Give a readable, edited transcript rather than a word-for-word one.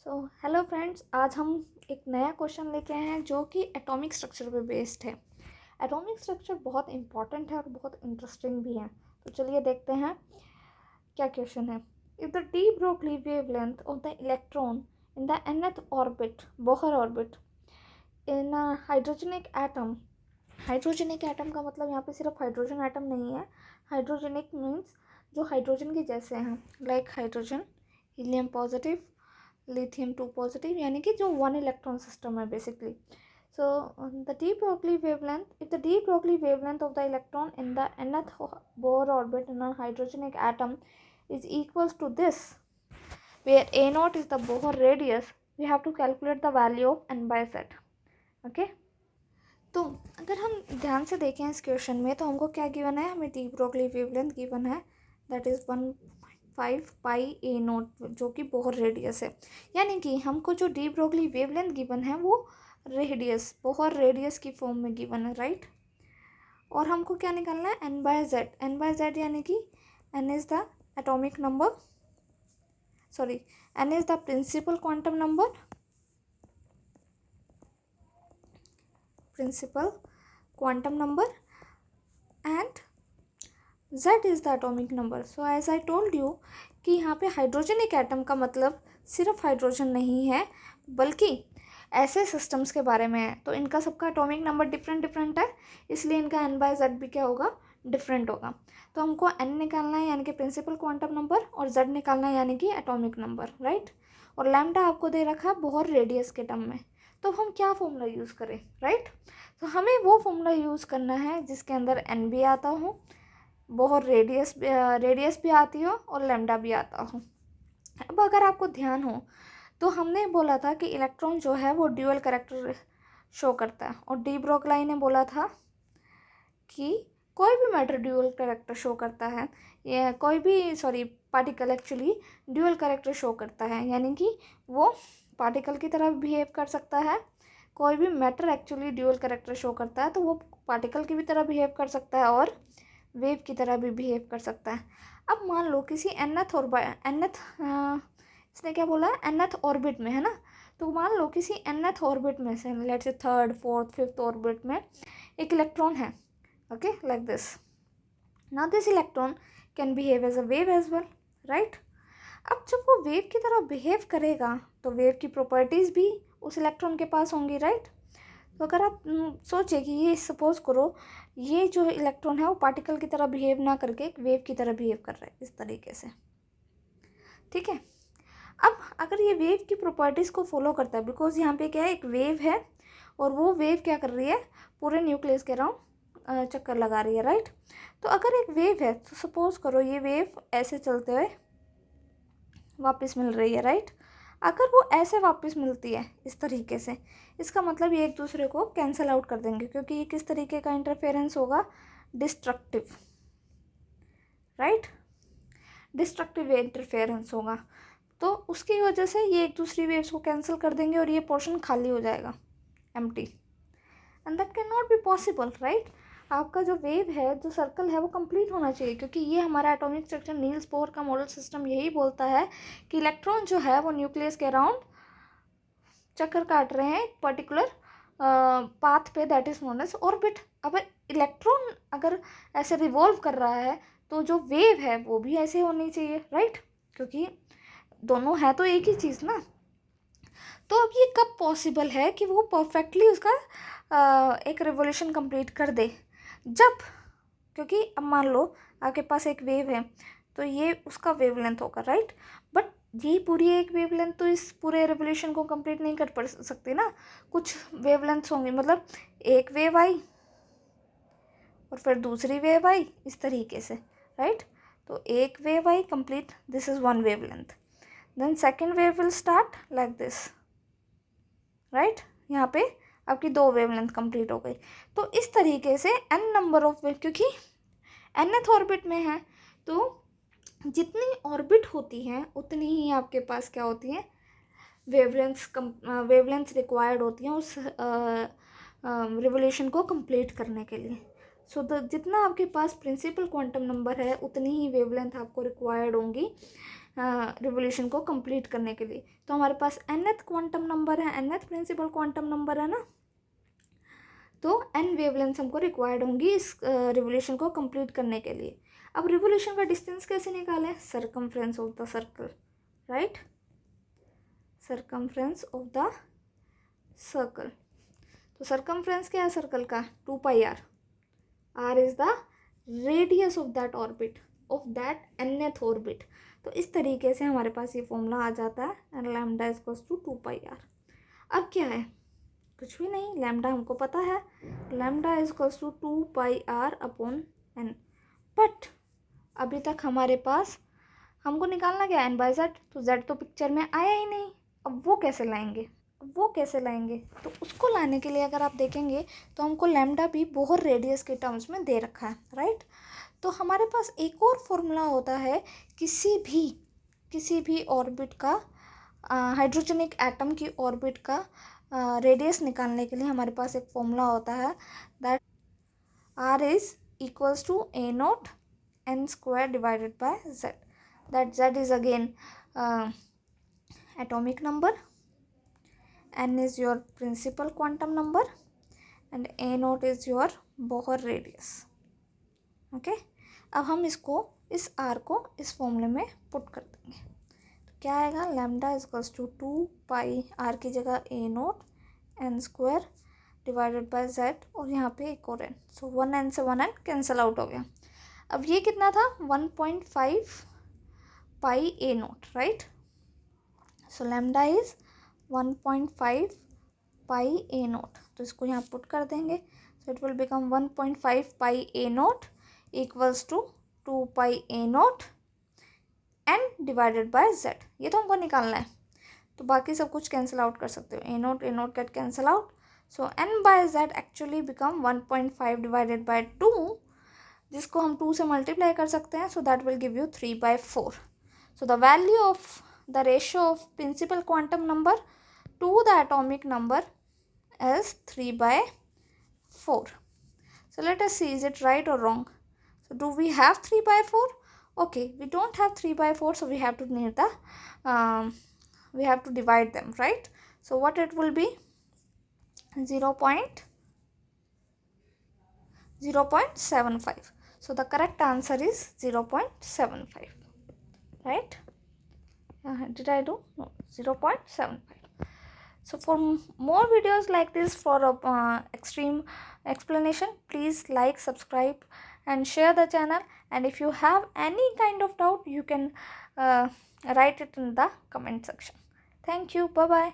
Hello friends, आज हम एक नया क्वेश्चन लेके आए हैं जो कि एटॉमिक स्ट्रक्चर पे बेस्ड है। एटॉमिक स्ट्रक्चर बहुत इंपॉर्टेंट है और बहुत इंटरेस्टिंग भी है। तो चलिए देखते हैं क्या क्वेश्चन है। If the de Broglie wavelength of the electron in the nth orbit, Bohr orbit, in hydrogenic atom. Hydrogenic atom का मतलब यहाँ पे सिर्फ हाइड्रोजन एटम नहीं है। हाइड्रोजनिक मीन्स जो हाइड्रोजन के जैसे हैं, like hydrogen, helium positive, lithium 2 positive, यानी कि जो वन इलेक्ट्रॉन सिस्टम है basically. So the de Broglie wavelength, if the de Broglie wavelength of the electron in the nth Bohr orbit in a hydrogenic atom is equals to this, where a naught is the Bohr radius, we have to calculate the value of n by z. Okay? तो अगर हम ध्यान से देखें इस question में, तो हमको क्या गिवन है, हमें डी ब्रोगली वेवलेंथ गिवन है, that is 1/5 pi A note, जो कि बोहर रेडियस है। यानी कि हमको जो डी ब्रोगली वेवलेंथ गिवन है वो रेडियस, बोहर रेडियस की फॉर्म में गिवन है, राइट। और हमको क्या निकालना है, n by z. N by z यानी कि n is the atomic number, sorry, n is the principal quantum number, principal quantum number, and z is the atomic number. So as I told you कि यहाँ पे हाइड्रोजनिक atom का मतलब सिर्फ hydrogen नहीं है, बल्कि ऐसे सिस्टम्स के बारे में है। तो इनका सबका एटॉमिक नंबर डिफरेंट डिफरेंट है, इसलिए इनका n बाय जेड भी क्या होगा, डिफरेंट होगा। तो हमको n निकालना है यानी कि प्रिंसिपल क्वांटम नंबर, और z निकालना है यानी कि एटॉमिक नंबर, राइट। और लैम्डा आपको दे रखा है बोहर रेडियस के टर्म में। तो हम क्या फॉर्मूला यूज़ करें, राइट। तो हमें वो फॉर्मूला यूज़ करना है जिसके अंदर n भी आता हो, बोहर रेडियस भी आती हो, और लैम्डा भी आता हो। अब अगर आपको ध्यान हो तो हमने बोला था कि इलेक्ट्रॉन जो है वो ड्यूअल कैरेक्टर शो करता है, और डी ब्रोगली ने बोला था कि कोई भी मैटर ड्यूअल कैरेक्टर शो करता है, या कोई भी particle actually dual character show करता है, यानी कि वो पार्टिकल की तरह बिहेव कर सकता है। कोई भी matter actually dual character show करता है तो वो पार्टिकल की भी तरह बिहेव कर सकता है और वेव की तरह भी बिहेव कर सकता है। अब मान लो किसी इसने क्या बोला है, nth ऑर्बिट में, है ना। तो मान लो किसी nth ऑर्बिट में से, let's say 3rd, 4th, 5th orbit में एक इलेक्ट्रॉन है, okay, like this. Now this electron can behave as a wave as well, right. अब जब वो वेव की तरह बिहेव करेगा तो वेव की प्रॉपर्टीज़ भी उस इलेक्ट्रॉन के पास होंगी, राइट। तो अगर आप सोचे कि ये सपोज करो ये जो इलेक्ट्रॉन है वो पार्टिकल की तरह बिहेव ना करके एक वेव की तरह बिहेव कर रहा है, इस तरीके से, ठीक है। अब अगर ये वेव की प्रॉपर्टीज़ को फॉलो करता है, बिकॉज यहाँ पे क्या है, एक वेव है, और वो वेव क्या कर रही है, पूरे न्यूक्लियस के अराउंड चक्कर लगा रही है, राइट। तो अगर एक वेव है तो सपोज करो ये वेव ऐसे चलते हुए वापस मिल रही है, राइट। अगर वो ऐसे वापस मिलती है इस तरीके से, इसका मतलब ये एक दूसरे को कैंसिल आउट कर देंगे, क्योंकि ये किस तरीके का इंटरफेरेंस होगा, डिस्ट्रक्टिव, राइट, डिस्ट्रक्टिव इंटरफेरेंस होगा। तो उसकी वजह से ये एक दूसरी वेव्स को कैंसिल कर देंगे और ये पोर्शन खाली हो जाएगा, empty, and that can not be possible, right. आपका जो वेव है, जो सर्कल है, वो कंप्लीट होना चाहिए, क्योंकि ये हमारा एटॉमिक स्ट्रक्चर, नील्स बोर का मॉडल सिस्टम यही बोलता है कि इलेक्ट्रॉन जो है वो न्यूक्लियस के अराउंड चक्कर काट रहे हैं एक पर्टिकुलर पाथ पे, that is known as orbit. अब इलेक्ट्रॉन अगर ऐसे रिवॉल्व कर रहा है तो जो वेव है वो भी ऐसे होनी चाहिए, राइट, क्योंकि दोनों है तो एक ही चीज़ ना। तो अब ये कब पॉसिबल है कि वो परफेक्टली उसका एक रिवोल्यूशन कंप्लीट कर दे, जब, क्योंकि अब मान लो आपके पास एक वेव है तो ये उसका वेवलेंथ होगा, राइट। बट ये पूरी एक वेवलेंथ तो इस पूरे रिवोल्यूशन को कंप्लीट नहीं कर पड़ सकती ना, कुछ वेवलेंथ्स होंगी, मतलब एक वेव आई और फिर दूसरी वेव आई, इस तरीके से, राइट। तो एक वेव आई complete, this is one wavelength, then second wave will start like this, right. यहाँ पे आपकी 2 वेवलेंथ कंप्लीट हो गई। तो इस तरीके से n नंबर ऑफ वेव, क्योंकि nth ऑर्बिट में है तो जितनी ऑर्बिट होती हैं उतनी ही आपके पास क्या होती हैं, वेवलेंथ्स रिक्वायर्ड होती हैं उस रिवोल्यूशन को कंप्लीट करने के लिए। सो जितना आपके पास प्रिंसिपल क्वांटम नंबर है उतनी ही वेवलेंथ आपको रिक्वायर्ड होंगी रिवोल्यूशन को कंप्लीट करने के लिए। तो हमारे पास nth क्वांटम नंबर है, nth प्रिंसिपल क्वांटम नंबर है ना, तो n वेवलेंथ हमको रिक्वायर्ड होंगी इस रिवोल्यूशन को कंप्लीट करने के लिए। अब रिवोल्यूशन का डिस्टेंस कैसे निकालें? Circumference of the circle, right, circumference of the circle. तो सर्कमफ्रेंस क्या है सर्कल का? 2πr। r is the radius of that orbit, of that nth orbit. तो इस तरीके से हमारे पास ये फॉर्मूला आ जाता है, and lambda is equals to 2πr। अब क्या है? कुछ भी नहीं, लैम्डा हमको पता है, lambda is equals to 2πr upon n। But अभी तक हमारे पास हमको निकालना क्या है? n/z। तो z तो पिक्चर में आया ही नहीं, अब वो कैसे लाएंगे? तो उसको लाने के लिए अगर आप देखेंगे तो हमको लैम्डा भी बोहर रेडियस के टर्म्स में दे रखा है, राइट। तो हमारे पास एक और फॉर्मूला होता है किसी भी ऑर्बिट का, हाइड्रोजनिक एटम की ऑर्बिट का रेडियस निकालने के लिए हमारे पास एक फॉर्मूला होता है, that r is equals to a0 n square divided by z। That z is again atomic number, n is your principal quantum number, and a0 is your Bohr radius। Okay, अब हम इसको, इस r को इस फॉर्मूले में put कर देंगे। तो क्या आएगा? Lambda is equals to 2πr की जगह a0 n square divided by z, और यहाँ पे एक और n, सो 1n से 1n कैंसिल आउट हो गया। अब ये कितना था? 1.5 pi a0, right. So lambda is 1.5 pi a0। तो इसको यहाँ पुट कर देंगे, so it will become 1.5 pi a0 equals to 2 pi a0 n divided by z। ये तो हमको निकालना है, तो बाकी सब कुछ कैंसिल आउट कर सकते हो, a0 get cancel out, so n बाय z actually become 1.5 divided by 2, जिसको हम 2 से मल्टीप्लाई कर सकते हैं, so that will give you 3/4। So the value of the ratio of principal quantum number to the atomic number is 3/4. So let us see, is it right or wrong? So do we have 3/4? Okay, we don't have 3/4, so we have to need the we have to divide them, right? So what it will be? 0.75. So the correct answer is 0.75, right? Did I do? No, 0.75. So for more videos like this, for extreme explanation, please like, subscribe and share the channel. And if you have any kind of doubt, you can write it in the comment section. Thank you. Bye bye.